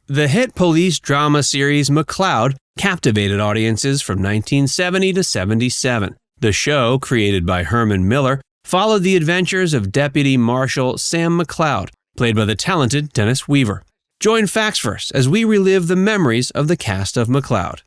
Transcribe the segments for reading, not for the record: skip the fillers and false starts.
The hit police drama series McCloud captivated audiences from 1970 to 77. The show, created by Herman Miller, followed the adventures of Deputy Marshal Sam McCloud, played by the talented Dennis Weaver. Join Facts First as we relive the memories of the cast of McCloud.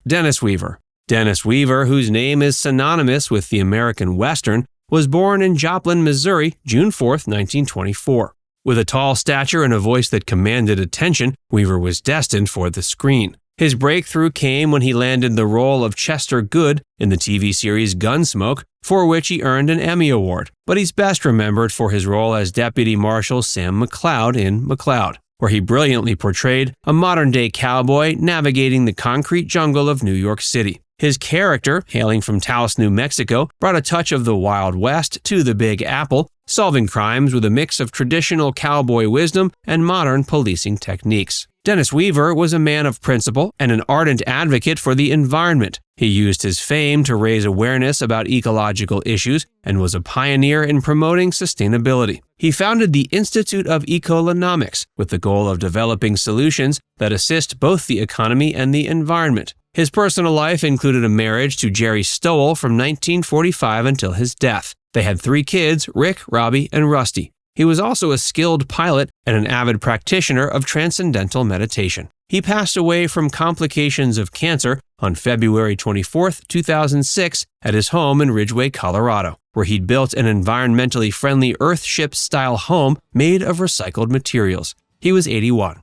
Dennis Weaver. Dennis Weaver, whose name is synonymous with the American Western, was born in Joplin, Missouri, June 4, 1924. With a tall stature and a voice that commanded attention, Weaver was destined for the screen. His breakthrough came when he landed the role of Chester Goode in the TV series Gunsmoke, for which he earned an Emmy Award, but he's best remembered for his role as Deputy Marshal Sam McCloud in McCloud, where he brilliantly portrayed a modern-day cowboy navigating the concrete jungle of New York City. His character, hailing from Taos, New Mexico, brought a touch of the Wild West to the Big Apple, solving crimes with a mix of traditional cowboy wisdom and modern policing techniques. Dennis Weaver was a man of principle and an ardent advocate for the environment. He used his fame to raise awareness about ecological issues and was a pioneer in promoting sustainability. He founded the Institute of Economics with the goal of developing solutions that assist both the economy and the environment. His personal life included a marriage to Jerry Stowell from 1945 until his death. They had 3 kids, Rick, Robbie, and Rusty. He was also a skilled pilot and an avid practitioner of transcendental meditation. He passed away from complications of cancer on February 24, 2006, at his home in Ridgway, Colorado, where he'd built an environmentally friendly Earthship-style home made of recycled materials. He was 81.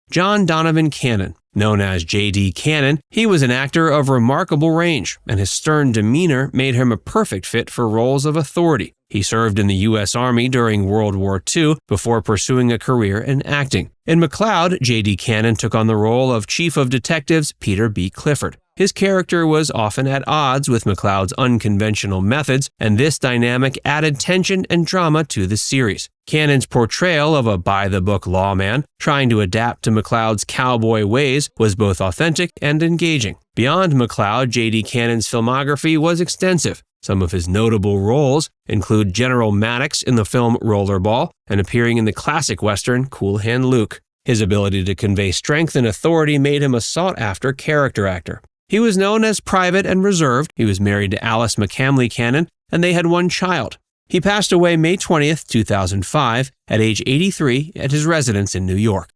John Donovan Cannon. Known as J.D. Cannon, he was an actor of remarkable range, and his stern demeanor made him a perfect fit for roles of authority. He served in the U.S. Army during World War II before pursuing a career in acting. In McCloud, J.D. Cannon took on the role of Chief of Detectives Peter B. Clifford. His character was often at odds with McCloud's unconventional methods, and this dynamic added tension and drama to the series. Cannon's portrayal of a by-the-book lawman trying to adapt to McCloud's cowboy ways was both authentic and engaging. Beyond McCloud, J.D. Cannon's filmography was extensive. Some of his notable roles include General Maddox in the film Rollerball and appearing in the classic Western Cool Hand Luke. His ability to convey strength and authority made him a sought-after character actor. He was known as private and reserved. He was married to Alice McCamley Cannon, and they had 1 child. He passed away May 20, 2005, at age 83 at his residence in New York.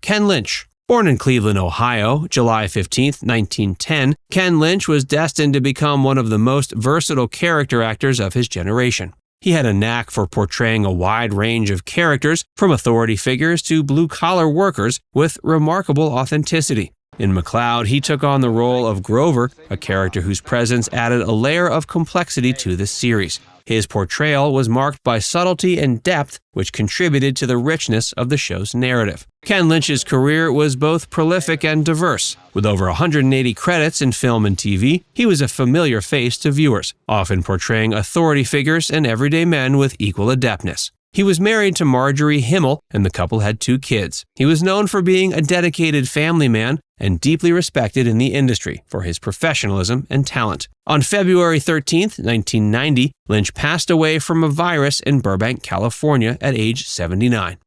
Ken Lynch. Born in Cleveland, Ohio, July 15, 1910, Ken Lynch was destined to become one of the most versatile character actors of his generation. He had a knack for portraying a wide range of characters, from authority figures to blue-collar workers, with remarkable authenticity. In McCloud, he took on the role of Grover, a character whose presence added a layer of complexity to the series. His portrayal was marked by subtlety and depth, which contributed to the richness of the show's narrative. Ken Lynch's career was both prolific and diverse. With over 180 credits in film and TV, he was a familiar face to viewers, often portraying authority figures and everyday men with equal adeptness. He was married to Marjorie Himmel, and the couple had 2 kids. He was known for being a dedicated family man and deeply respected in the industry for his professionalism and talent. On February 13, 1990, Lynch passed away from a virus in Burbank, California at age 79.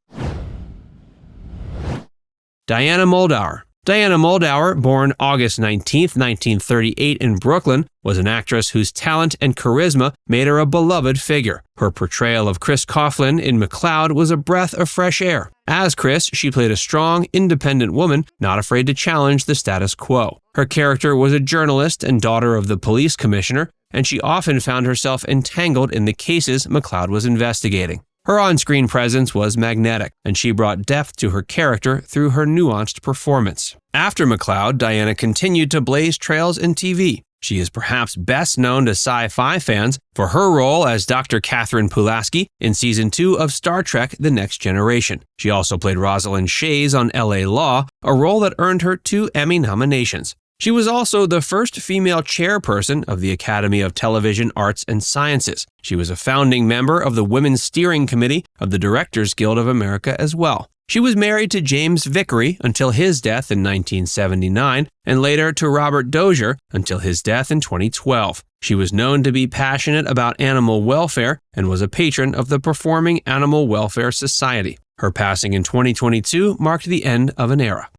Diana Muldaur. Diana Muldaur, born August 19, 1938 in Brooklyn, was an actress whose talent and charisma made her a beloved figure. Her portrayal of Chris Coughlin in McCloud was a breath of fresh air. As Chris, she played a strong, independent woman, not afraid to challenge the status quo. Her character was a journalist and daughter of the police commissioner, and she often found herself entangled in the cases McCloud was investigating. Her on-screen presence was magnetic, and she brought depth to her character through her nuanced performance. After McCloud, Diana continued to blaze trails in TV. She is perhaps best known to sci-fi fans for her role as Dr. Catherine Pulaski in Season 2 of Star Trek: The Next Generation. She also played Rosalind Shays on L.A. Law, a role that earned her 2 Emmy nominations. She was also the first female chairperson of the Academy of Television Arts and Sciences. She was a founding member of the Women's Steering Committee of the Directors Guild of America as well. She was married to James Vickery until his death in 1979, and later to Robert Dozier until his death in 2012. She was known to be passionate about animal welfare and was a patron of the Performing Animal Welfare Society. Her passing in 2022 marked the end of an era.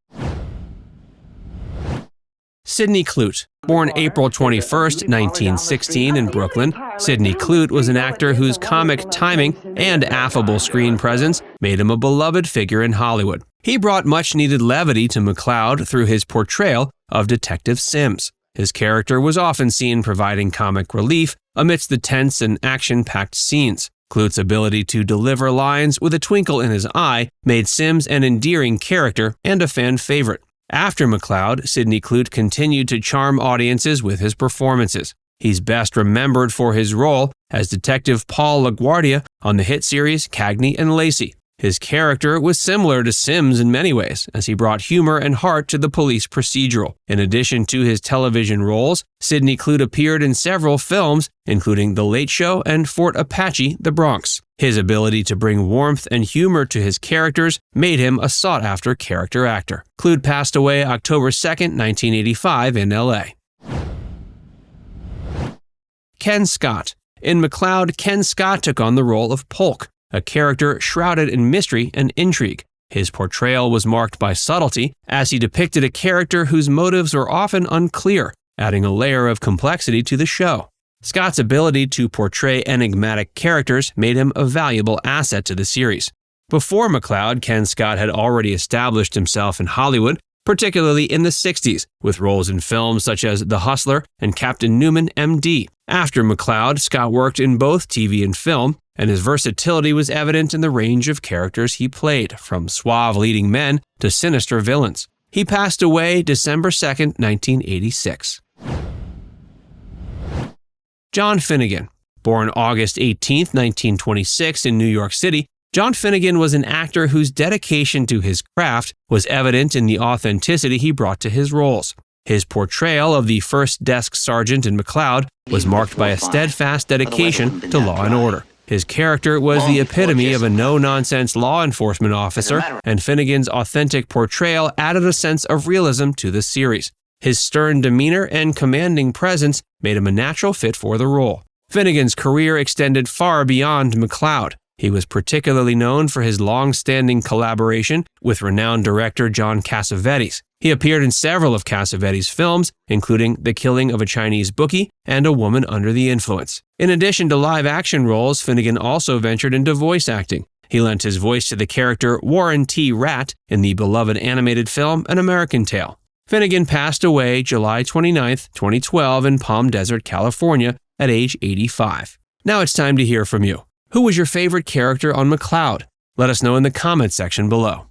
Sidney Clute. Born April 21, 1916 in Brooklyn, Sidney Clute was an actor whose comic timing and affable screen presence made him a beloved figure in Hollywood. He brought much-needed levity to McCloud through his portrayal of Detective Sims. His character was often seen providing comic relief amidst the tense and action-packed scenes. Clute's ability to deliver lines with a twinkle in his eye made Sims an endearing character and a fan favorite. After McCloud, Sidney Clute continued to charm audiences with his performances. He's best remembered for his role as Detective Paul LaGuardia on the hit series Cagney and Lacey. His character was similar to Sims in many ways, as he brought humor and heart to the police procedural. In addition to his television roles, Sidney Clute appeared in several films, including The Late Show and Fort Apache, The Bronx. His ability to bring warmth and humor to his characters made him a sought-after character actor. Clute passed away October 2, 1985 in L.A. Ken Scott. In McCloud, Ken Scott took on the role of Polk, a character shrouded in mystery and intrigue. His portrayal was marked by subtlety, as he depicted a character whose motives were often unclear, adding a layer of complexity to the show. Scott's ability to portray enigmatic characters made him a valuable asset to the series. Before McCloud, Ken Scott had already established himself in Hollywood, particularly in the 60s, with roles in films such as The Hustler and Captain Newman, M.D. After McCloud, Scott worked in both TV and film, and his versatility was evident in the range of characters he played, from suave leading men to sinister villains. He passed away December 2, 1986. John Finnegan. Born August 18, 1926 in New York City, John Finnegan was an actor whose dedication to his craft was evident in the authenticity he brought to his roles. His portrayal of the first desk sergeant in McCloud was marked by a steadfast dedication to law and order. His character was the epitome of a no-nonsense law enforcement officer, and Finnegan's authentic portrayal added a sense of realism to the series. His stern demeanor and commanding presence made him a natural fit for the role. Finnegan's career extended far beyond McCloud. He was particularly known for his long-standing collaboration with renowned director John Cassavetes. He appeared in several of Cassavetes' films, including The Killing of a Chinese Bookie and A Woman Under the Influence. In addition to live-action roles, Finnegan also ventured into voice acting. He lent his voice to the character Warren T. Rat in the beloved animated film An American Tail. Finnegan passed away July 29, 2012 in Palm Desert, California at age 85. Now it's time to hear from you. Who was your favorite character on McCloud? Let us know in the comments section below.